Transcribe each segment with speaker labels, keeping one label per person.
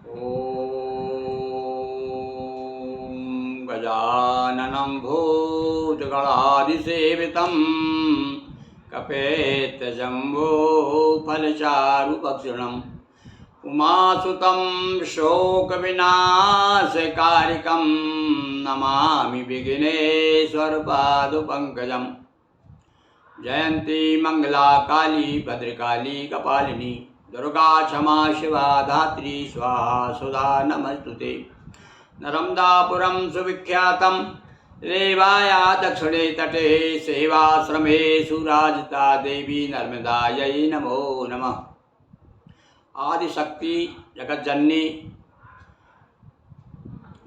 Speaker 1: ॐ गजाननं भूतगणाधिसेवितं कपेतजम्बोफलचारुभक्षणम् उमासुतं शोकविनाशकारिकं नमामि विघ्नेश्वरपादपङ्कजम्। जयन्ती मंगला काली भद्रकाली कपालिनी दुर्गा क्षमा शिवा धात्री स्वाहा सुधा नमस्तुते। नर्मदापुरं सुविख्यातं रेवाया दक्षिणे तटे सेवाश्रमेषु राजता देवी नर्मदायै नमो नमः। आदिशक्ति जगज्जननी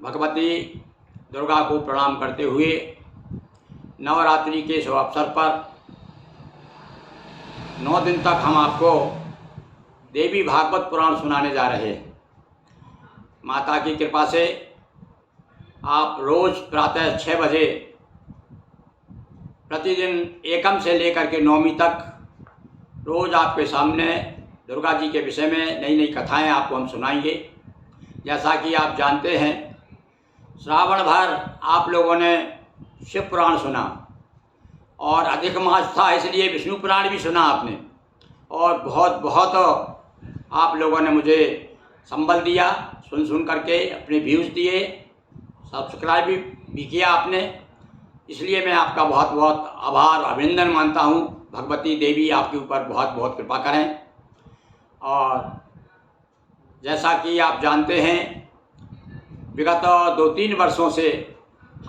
Speaker 1: भगवती दुर्गा को प्रणाम करते हुए नवरात्रि के शुभ अवसर पर 9 दिन तक हम आपको देवी भागवत पुराण सुनाने जा रहे हैं। माता की कृपा से आप रोज़ प्रातः 6 बजे प्रतिदिन एकम से लेकर के नवमी तक रोज़ आपके सामने दुर्गा जी के विषय में नई नई कथाएं आपको हम सुनाएंगे। जैसा कि आप जानते हैं, श्रावण भर आप लोगों ने शिव पुराण सुना और अधिक मास था इसलिए विष्णु पुराण भी सुना आपने, और बहुत बहुत आप लोगों ने मुझे संबल दिया, सुन करके अपने व्यूज़ दिए, सब्सक्राइब भी किया आपने। इसलिए मैं आपका बहुत बहुत आभार अभिनंदन मानता हूँ। भगवती देवी आपके ऊपर बहुत बहुत कृपा करें। और जैसा कि आप जानते हैं, विगत 2-3 वर्षों से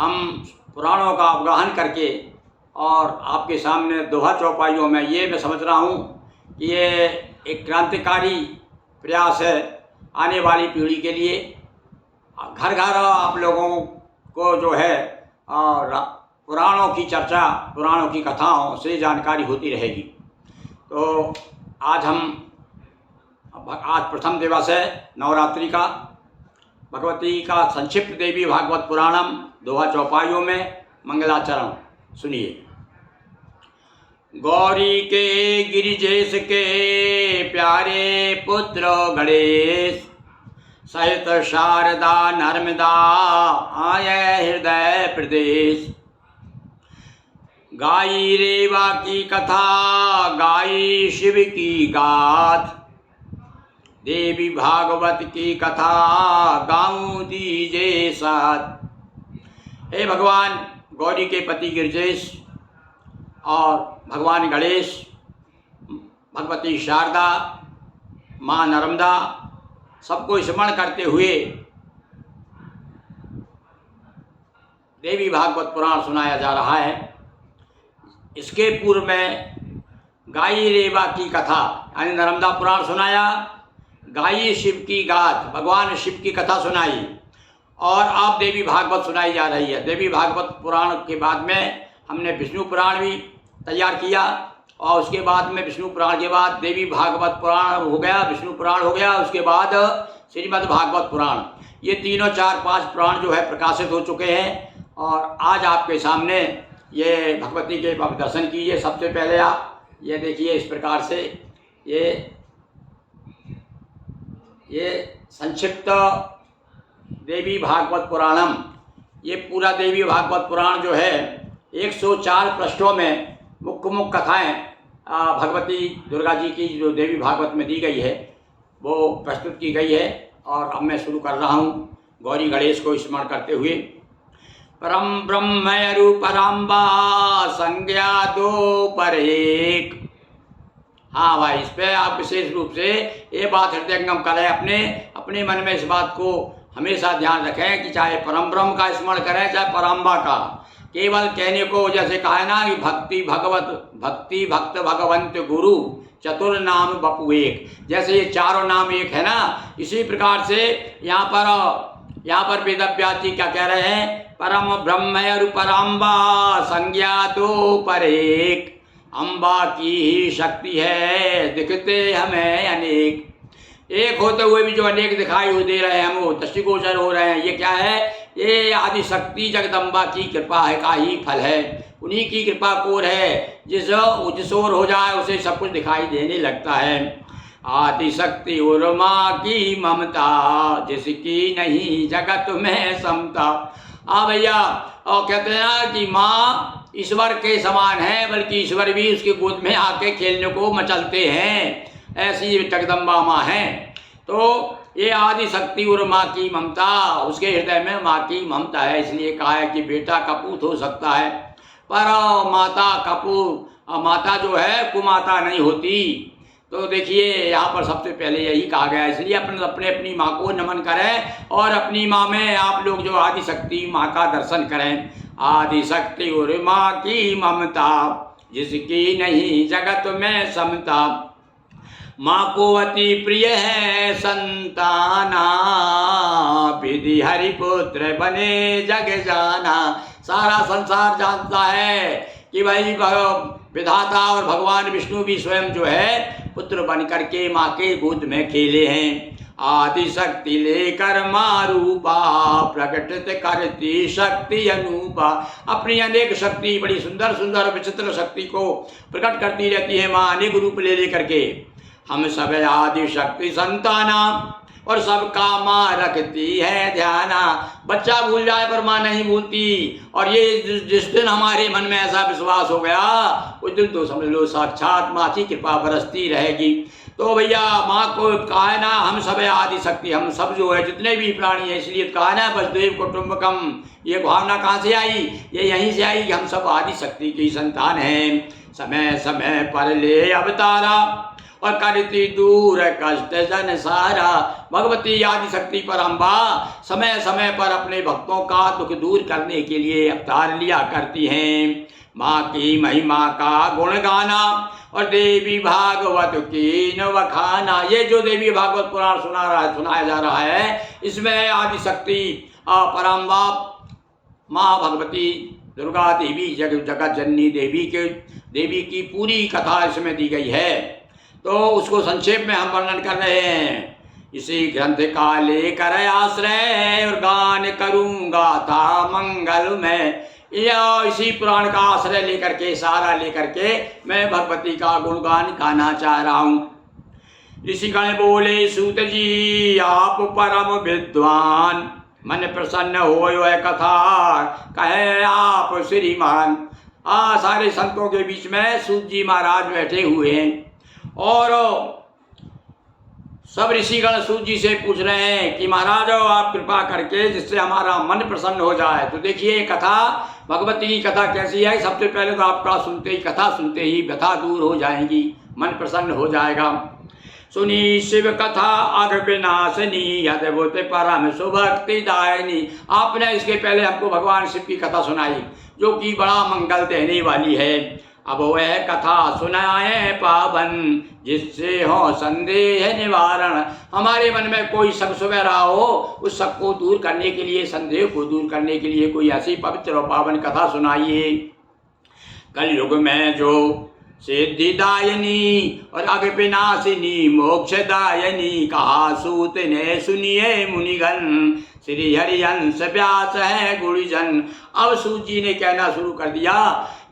Speaker 1: हम पुराणों का अवगाहन करके और आपके सामने दोहा चौपाइयों में ये मैं समझ रहा हूँ कि ये एक क्रांतिकारी प्रयास है आने वाली पीढ़ी के लिए। घर घर आप लोगों को जो है पुराणों की चर्चा, पुराणों की कथाओं से जानकारी होती रहेगी। तो आज प्रथम दिवस है नवरात्रि का। भगवती का संक्षिप्त देवी भागवत पुराणम दोहा चौपाइयों में मंगलाचरण सुनिए। गौरी के गिरिजेश के प्यारे पुत्र गणेश सहित शारदा नर्मदा आये हृदय प्रदेश। गाई रेवा की कथा गाई शिव की गाथ, देवी भागवत की कथा गाऊं दीजे साथ। हे भगवान गौरी के पति गिरिजेश और भगवान गणेश, भगवती शारदा, माँ नर्मदा, सबको स्मरण करते हुए देवी भागवत पुराण सुनाया जा रहा है। इसके पूर्व में गाई रेवा की कथा यानी नर्मदा पुराण सुनाया, गाई शिव की गाथ भगवान शिव की कथा सुनाई, और अब देवी भागवत सुनाई जा रही है। देवी भागवत पुराण के बाद में हमने विष्णु पुराण भी तैयार किया, और उसके बाद में विष्णु पुराण के बाद देवी भागवत पुराण हो गया, विष्णु पुराण हो गया, उसके बाद श्रीमद् भागवत पुराण। ये तीनों 4-5 पुराण जो है प्रकाशित हो चुके हैं। और आज आपके सामने ये भगवती के आप दर्शन कीजिए। सबसे पहले आप ये देखिए, इस प्रकार से ये संक्षिप्त देवी भागवत पुराणम, ये पूरा देवी भागवत पुराण जो है 104 पृष्ठों में मुख्य कथाएं भगवती दुर्गा जी की जो देवी भागवत में दी गई है वो प्रस्तुत की गई है। और अब मैं शुरू कर रहा हूँ गौरी गणेश को स्मरण करते हुए। परम ब्रह्म रूपराम्बा संज्ञा दो पर एक। हाँ भाई, इस पर आप विशेष रूप से ये बात हृदयंगम करें, अपने मन में इस बात को हमेशा ध्यान रखें कि चाहे परम ब्रह्म का स्मरण करें चाहे पराम्बा का। केवल कहने को जैसे कहा है ना कि भक्ति भक्त भगवंत गुरु चतुर नाम बपु एक, जैसे ये चारों नाम एक है ना, इसी प्रकार से यहाँ पर वेदव्यास जी क्या कह रहे हैं, परम ब्रह्म पराम्बा संज्ञा दो पर एक। अम्बा की ही शक्ति है दिखते हमें अनेक। एक होते हुए भी जो अनेक दिखाई दे रहे हैं, हम वो दृष्टिगोचर हो रहे हैं। ये क्या है? ये आदि शक्ति जगदम्बा की कृपा है का ही फल है। उन्हीं की कृपा कोर है, जिस ओर हो जाए उसे सब कुछ दिखाई देने लगता है। आदि शक्ति और माँ की ममता, जिसकी नहीं जगत में समता। भैया, और कहते हैं ना कि माँ ईश्वर के समान है, बल्कि ईश्वर भी उसकी गोद में आके खेलने को मचलते हैं, ऐसी जगदम्बा माँ है। तो ये आदि शक्ति और माँ की ममता, उसके हृदय में माँ की ममता है, इसलिए कहा है कि बेटा कपूत हो सकता है पर माता कपूत, माता जो है कुमाता नहीं होती। तो देखिए यहाँ पर सबसे पहले यही कहा गया है, इसलिए अपने अपनी माँ को नमन करें और अपनी माँ में आप लोग जो आदि शक्ति माँ का दर्शन करें। आदि शक्ति और माँ की ममता, जिसकी नहीं जगत में समता। माँ को अति प्रिय है संताना, विधि हरिपुत्र बने जग जाना। सारा संसार जानता है कि भाई विधाता और भगवान विष्णु भी स्वयं जो है पुत्र बन करके माँ के गोद में खेले हैं। आदि शक्ति लेकर माँ रूपा, प्रकटित करती शक्ति अनूपा। अपनी अनेक शक्ति, बड़ी सुंदर सुंदर विचित्र शक्ति को प्रकट करती रहती है माँ, अनेक रूप ले लेकर के। हम सब आदि शक्ति संताना, और सबका माँ रखती है ध्याना। बच्चा भूल जाए पर माँ नहीं भूलती, और ये जिस दिन हमारे मन में ऐसा विश्वास हो गया, उस दिन तो समझ लो साक्षात माँ की कृपा बरसती रहेगी। तो भैया माँ को कहा है ना, हम सब आदि शक्ति, हम सब जो है जितने भी प्राणी हैं, इसलिए कहा ना वसुदेव कुटुंबकम। ये भावना कहाँ से आई? ये यहीं से आई कि हम सब आदि शक्ति की संतान हैं। समय समय पर ले अवतारा, और करती दूर कष्ट जन सारा। भगवती आदि शक्ति परम्बा समय समय पर अपने भक्तों का दुख दूर करने के लिए अवतार लिया करती हैं। माँ की महिमा का गुण गाना, और देवी भागवत की न वखाना। ये जो देवी भागवत पुराण सुनाया जा रहा है, इसमें आदि शक्ति परम्बा माँ भगवती दुर्गा देवी जगत जननी देवी की पूरी कथा इसमें दी गई है। तो उसको संक्षेप में हम वर्णन कर रहे हैं। इसी ग्रंथ का लेकर आश्रय, और गान करूंगा था मंगल में। या इसी पुराण का आश्रय लेकर के, सहारा लेकर के मैं भगवती का गुणगान गाना चाह रहा हूँ। ऋषिगण बोले सूत जी आप परम विद्वान, मन प्रसन्न हो कथा कहे आप श्रीमान। सारे संतों के बीच में सूत जी महाराज बैठे हुए हैं, और सब ऋषिगण सूत जी से पूछ रहे हैं कि महाराज आप कृपा करके जिससे हमारा मन प्रसन्न हो जाए। तो देखिए कथा, भगवती की कथा कैसी है। सबसे पहले तो आपका कथा सुनते ही व्यथा दूर हो जाएगी, मन प्रसन्न हो जाएगा। सुनी शिव कथा अग विनाशनी, अद्भुत परम सुभक्ति दायनी। आपने इसके पहले हमको भगवान शिव की कथा सुनाई, जो कि बड़ा मंगल देने वाली है। अब वह कथा सुनाए पावन, जिससे हो संदेह निवारण। हमारे मन में कोई शक सुबह रहा हो, उस शक को दूर करने के लिए, संदेह को दूर करने के लिए कोई ऐसी पवित्र और पावन कथा सुनाइए। कलयुग में जो सिद्धिदायनी और अग विनाशिनी मोक्षदायनी, कहा सूत ने सुनिए मुनिगण, श्री हरिहंस व्यास है गुरुजन। अब सूत जी ने कहना शुरू कर दिया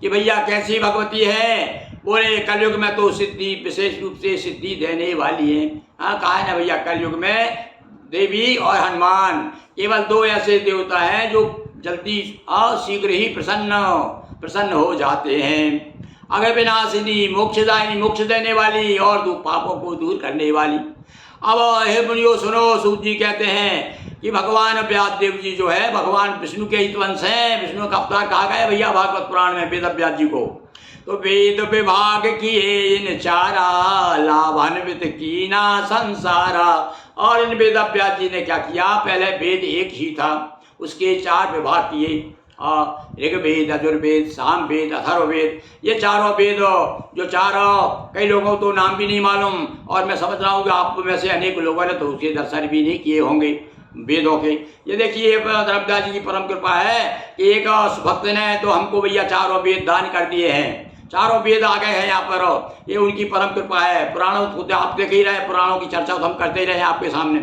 Speaker 1: कि भैया कैसी भगवती है। बोले कलयुग में तो सिद्धि, विशेष रूप से सिद्धि देने वाली है। कहा है ना भैया, कलयुग में देवी और हनुमान केवल दो ऐसे देवता हैं जो जल्दी शीघ्र ही प्रसन्न हो जाते हैं। अगर विनाशिनी मोक्षदायिनी, मोक्ष देने वाली, और पापों को दूर करने वाली। अब हे मुनियो सुनो, सूत जी कहते हैं कि भगवान व्यास देव जी जो है भगवान विष्णु के हितवंश हैं। विष्णु का अवतार कहा गया भैया भागवत पुराण में वेद व्यास जी को। तो वेद विभाग किए इन चारा, लाभान्वित कीना संसारा। और इन वेद व्यास जी ने क्या किया, पहले वेद एक ही था, उसके 4 विभाग किए। ऋग्वेद, यजुर्वेद, सामवेद, अथर्ववेद। ये चारों वेद जो चारों, कई लोगों को तो नाम भी नहीं मालूम, और मैं समझ रहा हूँ कि आप में से अनेक लोगों ने तो उसके दर्शन भी नहीं किए होंगे वेदों के। ये देखिए द्रव्या जी की परम कृपा है कि एक भक्त ने तो हमको भैया चारों वेद दान कर दिए हैं। चारों वेद आ गए हैं यहाँ पर, ये उनकी परम कृपा है। पुराणों को आप देख ही रहे, पुराणों की चर्चा तो हम करते ही रहे आपके सामने।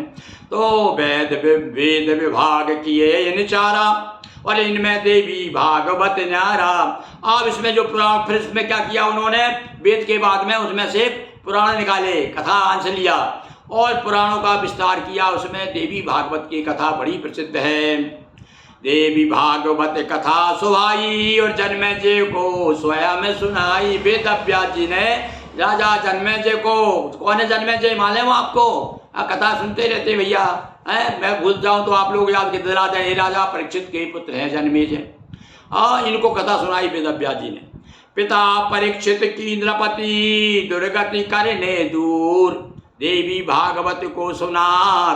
Speaker 1: तो वेद विभाग किए इन चारा, और इनमें देवी भागवत न्यारा। अब इसमें जो पुराण, फिर इसमें क्या किया उन्होंने, वेद के बाद में उसमें से पुराण निकाले, कथा अंश लिया और पुराणों का विस्तार किया। उसमें देवी भागवत की कथा बड़ी प्रसिद्ध है। देवी भागवत कथा सुहाई और जन्मेजय को स्वयं सुनाई। वेद व्यास जी ने राजा जन्मेजय को, कौन है जन्मेजय मालूम आपको? कथा सुनते रहते भैया, मैं भूल जाऊं तो आप लोग याद के दिला दें। राजा परीक्षित के पुत्र हैं जन्मेजय। इनको कथा सुनाई वेद व्यास जी ने। पिता परीक्षित की नृपति दुर्गति करने दूर, देवी भागवत को सुना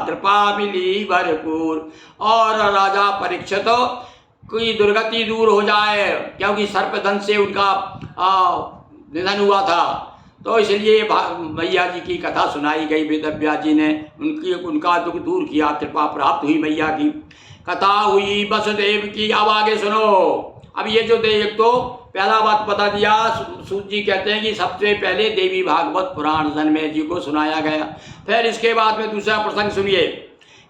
Speaker 1: कृपा मिली भरपूर। और राजा परीक्षित की दुर्गति दूर हो जाए, क्योंकि सर्पदंश से उनका निधन हुआ था, तो इसलिए मैया जी की कथा सुनाई गई। वेद व्यास जी ने उनका दुख दूर किया, कृपा प्राप्त हुई मैया की। कथा हुई वसुदेव की। अब आगे सुनो। अब ये जो एक तो पहला बात बता दिया, सूत जी कहते हैं कि सबसे पहले देवी भागवत पुराण जन्मेजय जी को सुनाया गया। फिर इसके बाद में दूसरा प्रसंग सुनिए।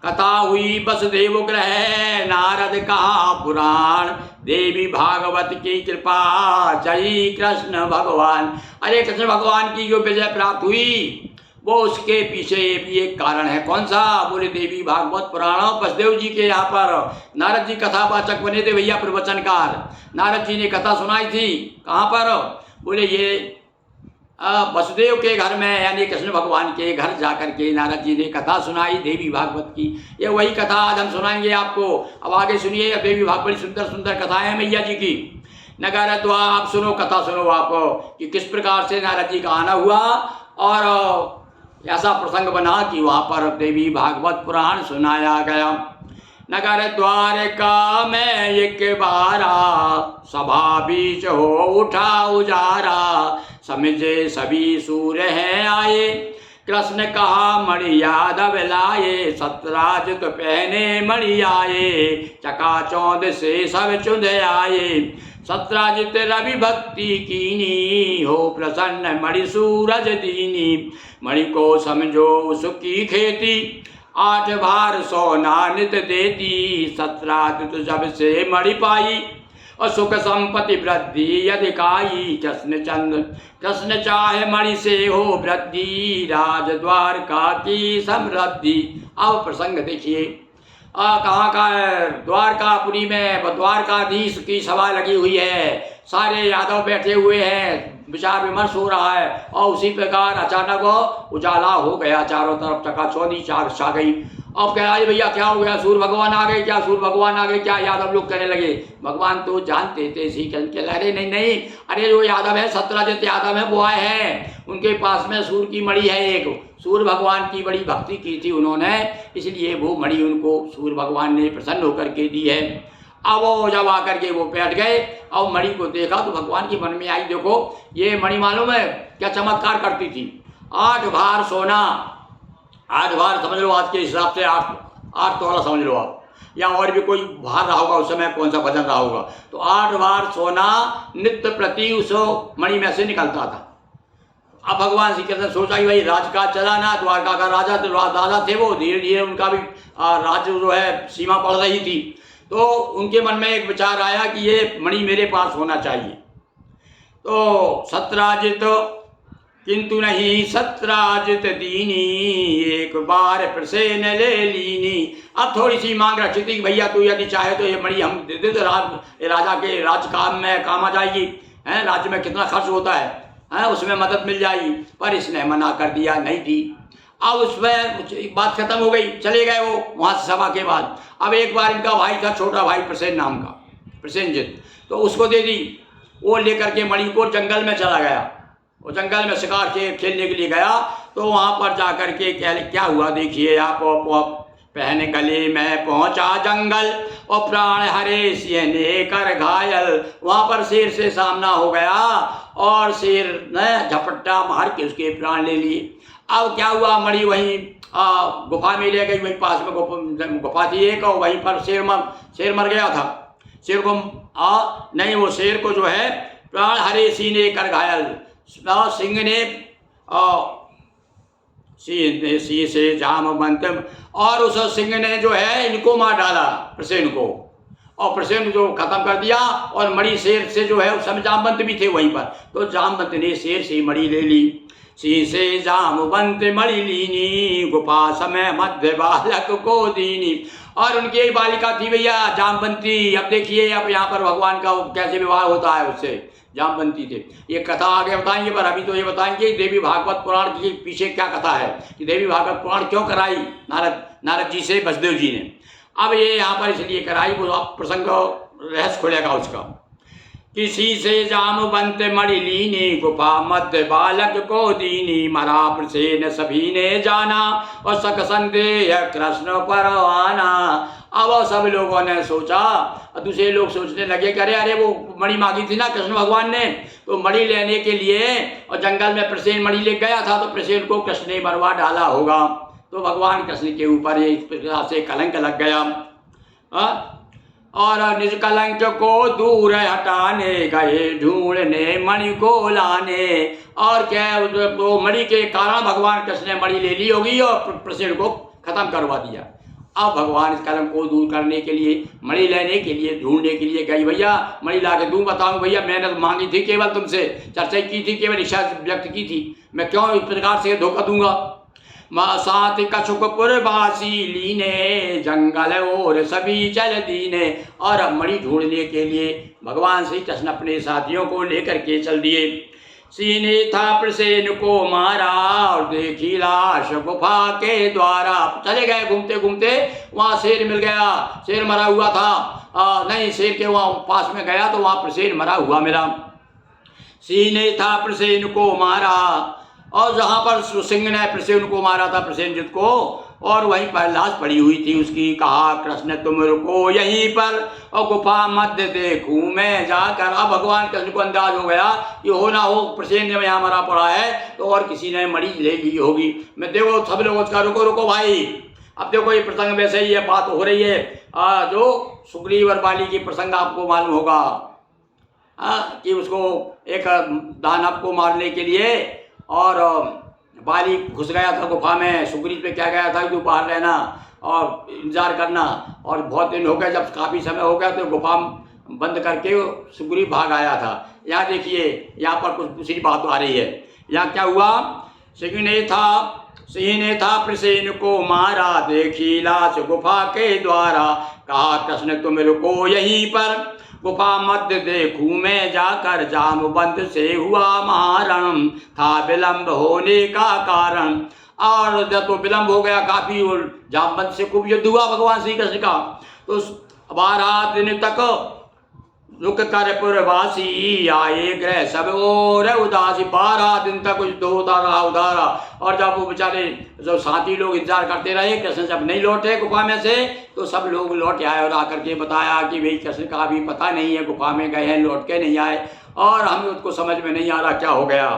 Speaker 1: कथा हुई वसुदेव ग्रह, नारद कहा पुराण, देवी भागवत की कृपा जय कृष्ण भगवान। अरे कृष्ण भगवान की जो विजय प्राप्त हुई वो उसके पीछे भी एक कारण है। कौन सा? बोले देवी भागवत पुराण। वसुदेव जी के यहाँ पर नारद जी कथावाचक बने थे भैया, प्रवचनकार। नारद जी ने कथा सुनाई थी। कहाँ पर? बोले ये वसुदेव के घर में, यानी कृष्ण भगवान के घर जाकर के नारद जी ने कथा सुनाई देवी भागवत की। ये वही कथा आज हम सुनाएंगे आपको। अब आगे सुनिए। देवी भागवत सुंदर सुंदर कथाएं हैं मैया जी की। नगर तो आप सुनो, कथा सुनो आप कि किस प्रकार से नारद जी का आना हुआ और ऐसा प्रसंग बना कि वहाँ पर देवी भागवत पुराण सुनाया गया। नगर द्वारका में एक बारा, सभा बीच हो उठा उजारा, समझे सभी सूर्य हैं आए, कृष्ण कहा मणि यादव लाए, सतराजित पहने मणि आए, चकाचौंध से सब चुंध आए, सतराजित रवि भक्ति कीनी, हो प्रसन्न मणि सूरज दीनी, मणि को समझो उसकी खेती, 8 भार सोना नित देती, सतराजित जब से मणि पाई, और सुख संपत्ति वृद्धि अधिकाई, कृष्ण चाहे मणि से हो वृद्धि, राज द्वारका की समृद्धि। अब प्रसंग देखिए कहाँ का है? द्वारकापुरी में द्वारकाधीश की सभा लगी हुई है, सारे यादव बैठे हुए हैं, विचार विमर्श हो रहा है। और उसी प्रकार अचानक उजाला हो गया, चारों तरफ चकाचौंधी छा गई। अब कह रहा है भैया क्या हो गया? सूर्य भगवान आ गए क्या? सूर्य भगवान आ गए क्या? यादव लोग कहने लगे। भगवान तो जानते थे इसी के अरे नहीं, अरे जो यादव है, सतराजित यादव है, वो आए हैं, उनके पास में सूर्य की मणि है एक, सूर्य भगवान की बड़ी भक्ति की थी उन्होंने, इसलिए वो मणि उनको सूर्य भगवान ने प्रसन्न होकर के दी है। अब वो जब आकर के वो बैठ गए और मणि को देखा तो भगवान की मन में आई, देखो ये मणि मालूम है क्या चमत्कार करती थी? 8 भार सोना, 8 भार समझ लो आज के हिसाब से 8 तोला समझ लो आप, या और भी कोई भार रहा होगा उस समय, कौन सा वजन रहा होगा, तो 8 भार सोना नित्य प्रति उस मणि में से निकलता था। अब भगवान श्री कृष्ण सोचा कि भाई राजकाज चला ना, द्वारका का राजा तो दादा थे वो, धीरे धीरे उनका भी राज्य जो है सीमा पड़ रही थी, तो उनके मन में एक विचार आया कि ये मणि मेरे पास होना चाहिए। तो सतराजित किंतु नहीं सतराजित दीनी, एक बार प्रसेन ले लीनी। अब थोड़ी सी मांग रखी थी कि भैया तू यदि चाहे तो ये मणि हम दे दे, तो राजा के राज काम में काम आ जाएगी, हैं राज्य में कितना खर्च होता है, उसमें मदद मिल जाएगी। पर इसने मना कर दिया, नहीं दी। अब उसमें बात खत्म हो गई, चले गए वो वहाँ से सभा के बाद। अब एक बार इनका भाई था, छोटा भाई प्रसेन नाम का, प्रसेनजित, तो उसको दे दी। वो लेकर के मणि को जंगल में चला गया, वो जंगल में शिकार खेलने के लिए गया। तो वहाँ पर जाकर के क्या हुआ देखिए आप। पहने गले में पहुँचा जंगल और प्राण हरे सिंह ने कर घायल। वहाँ पर शेर से सामना हो गया और शेर ने झपट्टा मार के उसके प्राण ले लिए। अब क्या हुआ, मणि वहीं गुफा में ले गई, वहीं पास में गुफा थी एक, और वहीं पर शेर मर गया था। शेर को नहीं, वो शेर को जो है प्राण हरे सिंह ने कर घायल। सिंह ने सिंह से जाम बंत, और उस सिंह ने जो है इनको मार डाला, प्रसेन को, और प्रसेन जो खत्म कर दिया, और मणि शेर से जो है उस समय जामवंत भी थे वहीं पर, तो जामवंत ने शेर से मणि ले ली। शीशे जामवंत मणि लीनी, गुफा समय मध्य बालक को दीनी। और उनकी एक बालिका थी भैया जामवंती। अब देखिए अब यहाँ पर भगवान का कैसे विवाह होता है उससे, जामवंती थे। ये कथा आगे बताएंगे, पर अभी तो ये बताएंगे देवी भागवत पुराण के पीछे क्या कथा है, कि देवी भागवत पुराण क्यों कराई नारद जी से वसुदेव जी ने। अब ये यहाँ पर इसलिए कराई, वो आप प्रसंग रहस्य खुलेगा उसका। किसी से जामवंत मणि लीनी, गुफा मध्य बालक को दीनी। मरा प्रसेन सभी ने जाना, और सक संदेह कृष्ण पर आना। अब सब लोगों ने सोचा, और दूसरे लोग सोचने लगे कि अरे वो मणि मांगी थी ना कृष्ण भगवान ने, तो मणि लेने के लिए और जंगल में प्रसेन मणि ले गया था, तो प्रसेन को कृष्ण ने मरवा डाला होगा। तो भगवान कृष्ण के ऊपर एक प्रकार से कलंक लग गया। और निज कलंक को दूर हटाने गए ढूंढने मणि को लाने। और क्या वो मणि के कारण भगवान कृष्ण ने मणि ले ली होगी और प्रसेन को खत्म करवा दिया। अब भगवान इस कलंक को दूर करने के लिए मणि लेने के लिए ढूंढने के लिए गई। भैया मणि ला के दूँ बताऊँ भैया, मैंने तो मांगी थी केवल तुमसे, चर्चा की थी, केवल इच्छा व्यक्त की थी, मैं क्यों इस प्रकार से धोखा दूंगा। माँ साथ कछुकपुर वासी लीने, जंगल और सभी चल दीने। और अब मणि ढूंढने के लिए भगवान श्री कृष्ण अपने साथियों को लेकर के चल दिए। सीने था प्रसेन को मारा, और देखी लाश गुफा के द्वारा। चले गए घूमते घूमते, वहाँ शेर मिल गया, शेर मरा हुआ था। नहीं, शेर के वहाँ पास में गया तो वहाँ प्रसेन मरा हुआ मिला। सीने था प्रसेन को मारा, और जहाँ पर सिंह ने प्रसेन को मारा था, प्रसेनजित को, और वहीं पर लाश पड़ी हुई थी उसकी। कहा कृष्ण तुम रुको यहीं पर, और गुफा मध्य देखूं मैं जाकर। अब भगवान कृष्ण को अंदाज हो गया कि हो ना हो प्रसेन ने यहाँ मरा पड़ा है, तो और किसी ने मणि ले ली होगी। मैं देखो सब लोग उसका रुको रुको भाई। अब देखो ये प्रसंग वैसे ही है, बात हो रही है जो सुग्रीव और बाली की प्रसंग आपको मालूम होगा, कि उसको एक दानव को मारने के लिए, और बाली घुस गया था गुफा में। सुग्रीव पे क्या गया था कि तू बाहर रहना और इंतजार करना, और बहुत दिन हो गए, जब काफ़ी समय हो गया तो गुफा बंद करके सुग्रीव भाग आया था। यहाँ देखिए यहाँ पर कुछ दूसरी बात आ रही है। यहाँ क्या हुआ, सिंह ने था प्रसेन को मारा, देखी लाश गुफा के द्वारा। कहा कृष्ण तुम रुको यहीं पर, गुफा मध्य देखूं मैं जाकर। जामवंत से हुआ महारण, था विलंब होने का कारण। और जब तो विलंब हो गया काफी, जामवंत से खूब युद्ध हुआ भगवान श्री कृष्ण का। तो 12 दिन तक रुक कर पुरवासी, आए ग्रह सब और उदासी। 12 दिन तक युद्ध होता रहा उधारा। और जब वो बेचारे जो साथी लोग इंतजार करते रहे, कृष्ण जब नहीं लौटे गुफा में से, तो सब लोग लौट आए और आकर के बताया कि भाई कृष्ण का अभी पता नहीं है, गुफा में गए हैं, लौट के नहीं आए, और हमें उसको समझ में नहीं आ रहा क्या हो गया।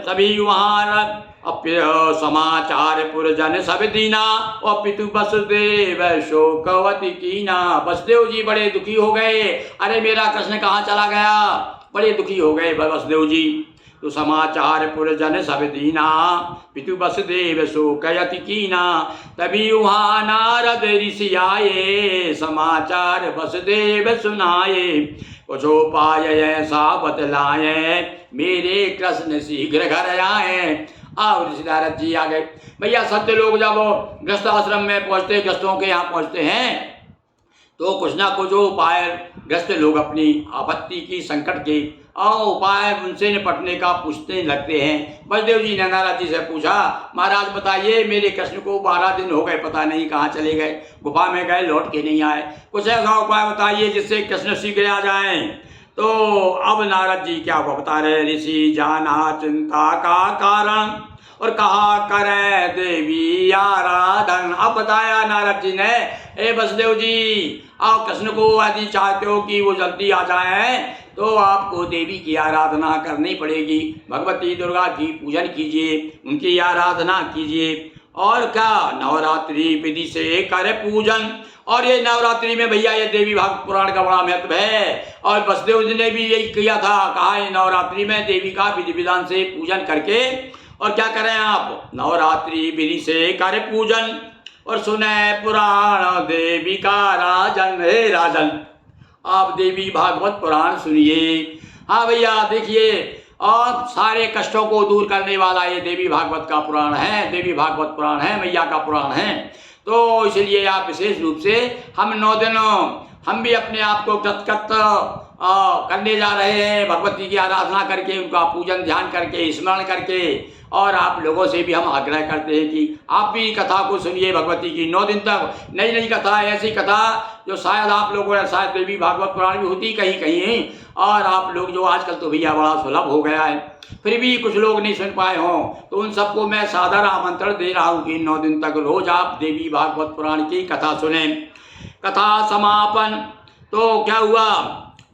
Speaker 1: सभी वहाँ समाचार पुरजन सब दीना, और पितु वसुदेव शोकवती कीना। वसुदेव जी बड़े दुखी हो गए, अरे मेरा कृष्ण कहाँ चला गया, बड़े दुखी हो गए वसुदेव जी। तो समाचार पुरजन सब दीना, पितु वसुदेव शोकयति कीना। तभी वहाँ नारद ऋषि आए, समाचार वसुदेव सुनाए। कुछ उपाय ऐसा बतलाए, मेरे कृष्ण शीघ्र घर आए। और ऋषि नारद जी आ गए। भैया सत्य लोग जब गृहस्थ आश्रम में पहुँचते, गृहस्थों के यहाँ पहुँचते हैं, तो कुछ ना कुछ उपाय ग्रस्त लोग अपनी आपत्ति की, संकट के उपाय उनसे निपटने का पूछने लगते हैं। वसुदेव जी ने नारद जी से पूछा, महाराज बताइए, मेरे कृष्ण को 12 दिन हो गए, पता नहीं कहाँ चले गए, गुफा में गए, लौट के नहीं आए, कुछ ऐसा उपाय बताइए जिससे कृष्ण शीघ्र आ जाएं। तो अब नारद जी क्या बता रहे, ऋषि जाना चिंता का कारण, और कहा करे देवी आराधन। अब बताया नारद जी ने, ए वसुदेव जी, आप कृष्ण को यदि चाहते हो कि वो जल्दी आ जाए, तो आपको देवी की आराधना करनी पड़ेगी। भगवती दुर्गा की पूजन कीजिए, उनकी आराधना कीजिए। और क्या, नवरात्रि विधि से करे पूजन। और ये नवरात्रि में भैया ये देवी भागवत पुराण का बड़ा महत्व है, और वसुदेव जी ने भी यही किया था। कहा ये नवरात्रि में देवी का विधि विधान से पूजन करके, और क्या करें आप, नवरात्रि विधि से करे पूजन। और सुने पुराण देवी का राजन। हे राजन, आप देवी भागवत पुराण सुनिए। हाँ भैया देखिए, और सारे कष्टों को दूर करने वाला ये देवी भागवत का पुराण है, देवी भागवत पुराण है, मैया का पुराण है। तो इसलिए आप विशेष रूप से हम 9 दिन हम भी अपने आप को कृतकृत करने जा रहे हैं, भगवती की आराधना करके, उनका पूजन ध्यान करके, स्मरण करके। और आप लोगों से भी हम आग्रह करते हैं कि आप भी कथा को सुनिए भगवती की 9 दिन तक। नई नई कथा, ऐसी कथा जो शायद आप लोगों ने, शायद देवी भागवत पुराण भी होती कहीं कहीं, और आप लोग जो आजकल तो भैया बड़ा सुलभ हो गया है, फिर भी कुछ लोग नहीं सुन पाए हों, तो उन सबको मैं सादर आमंत्रण दे रहा हूँ कि 9 दिन तक रोज आप देवी भागवत पुराण की कथा सुने। कथा समापन तो क्या हुआ,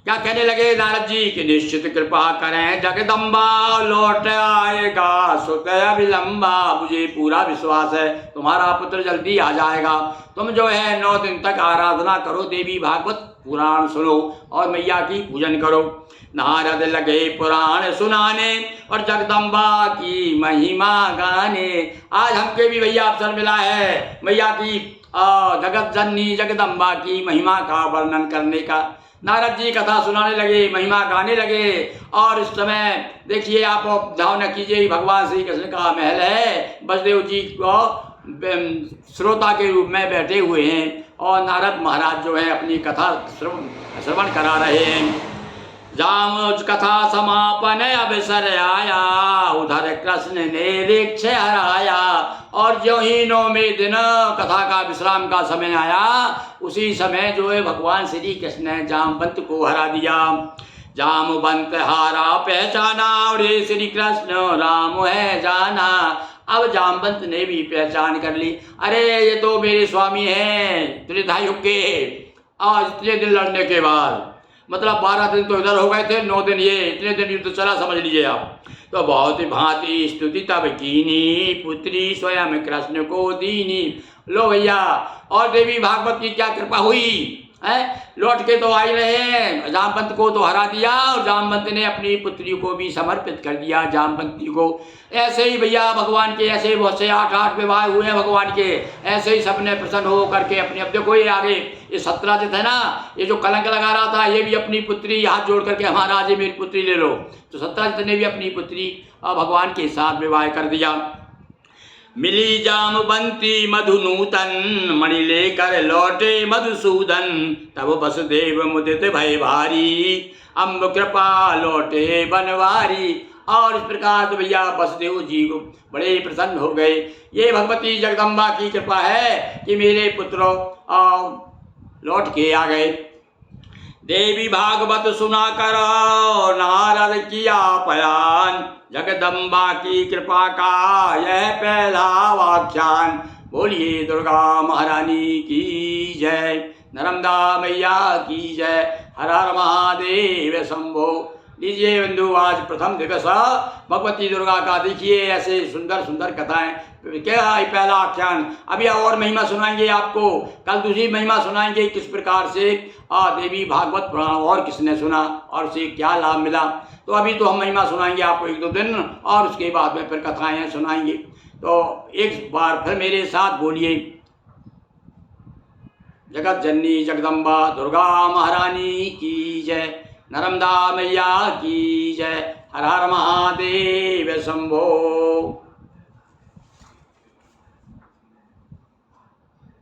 Speaker 1: क्या कहने लगे नारद जी कि निश्चित कृपा करें जगदम्बा, लौट आएगा सुत विलंबा। मुझे पूरा विश्वास है तुम्हारा पुत्र जल्दी आ जाएगा। तुम जो है 9 दिन तक आराधना करो, देवी भागवत पुराण सुनो और मैया की पूजन करो। नारद लगे पुराण सुनाने और जगदम्बा की महिमा गाने। आज हमके भी भैया अवसर मिला है मैया की जगत जननी जगदम्बा की महिमा का वर्णन करने का। नारद जी कथा सुनाने लगे, महिमा गाने लगे। और इस समय देखिए, आप ध्यान कीजिए, भगवान श्री कृष्ण का महल है, वसुदेव जी को श्रोता के रूप में बैठे हुए हैं और नारद महाराज जो है अपनी कथा श्रवण करा रहे हैं। जाम कथा समापन अवसर आया, उधर कृष्ण ने रिक्ष हराया। और जो ही 9वें दिन कथा का विश्राम का समय आया, उसी समय जो है भगवान श्री कृष्ण ने जामवंत को हरा दिया। जामवंत हारा पहचाना और ये श्री कृष्ण राम है जाना। अब जामवंत ने भी पहचान कर ली, अरे ये तो मेरे स्वामी हैं त्रिधायुग के। आज इतने दिन लड़ने के बाद, मतलब 12 दिन तो इधर हो गए थे, 9 दिन ये, इतने दिन युद्ध चला, समझ लीजिए आप। तो बहुत भांति स्तुति तब कीनी, पुत्री स्वयं कृष्ण को दीनी। लो भैया, और देवी भागवत की क्या कृपा हुई है, लौट के तो आई रहे हैं। जामवंत को तो हरा दिया और जामवंत ने अपनी पुत्री को भी समर्पित कर दिया जामवंती को। ऐसे ही भैया भगवान के ऐसे बहुत से 8 विवाह हुए हैं भगवान के, ऐसे ही सबने प्रसन्न हो करके अपने, अब देखो ये आगे ये सत्यराजित है ना, ये जो कलंक लगा रहा था, ये भी अपनी पुत्री हाथ जोड़ करके महाराज मेरी पुत्री ले लो। तो सत्यराजित ने भी अपनी पुत्री भगवान के साथ विवाह कर दिया। मिली जामवंती मधु नूतन, मणि लेकर लौटे मधुसूदन। तब वसुदेव मुदित भय भारी, अम्ब कृपा लौटे बनवारी। और इस प्रकार से भैया वसुदेव जी को बड़े प्रसन्न हो गए। ये भगवती जगदम्बा की कृपा है कि मेरे पुत्र लौट के आ गए। देवी भागवत सुना कर नारद किया बयान, जगदम्बा की कृपा का यह पहला व्याख्यान। बोलिए दुर्गा महारानी की जय, नर्मदा मैया की जय, हर हर महादेव शंभो। लीजिए बंधु, आज प्रथम दिवस भगवती दुर्गा का देखिए ऐसे सुंदर सुंदर कथाएं। क्या है पहला आख्यान, अभी और महिमा सुनाएंगे आपको, कल दूसरी महिमा सुनाएंगे किस प्रकार से देवी भागवत पुराण और किसने सुना और उसे क्या लाभ मिला। तो अभी तो हम महिमा सुनाएंगे आपको 1-2 दिन, और उसके बाद में फिर कथाएं सुनाएंगे। तो एक बार फिर मेरे साथ बोलिए, जगत जननी जगदम्बा दुर्गा महारानी की जय, नर्मदा मैया की जय, हर हर महादेव शंभो।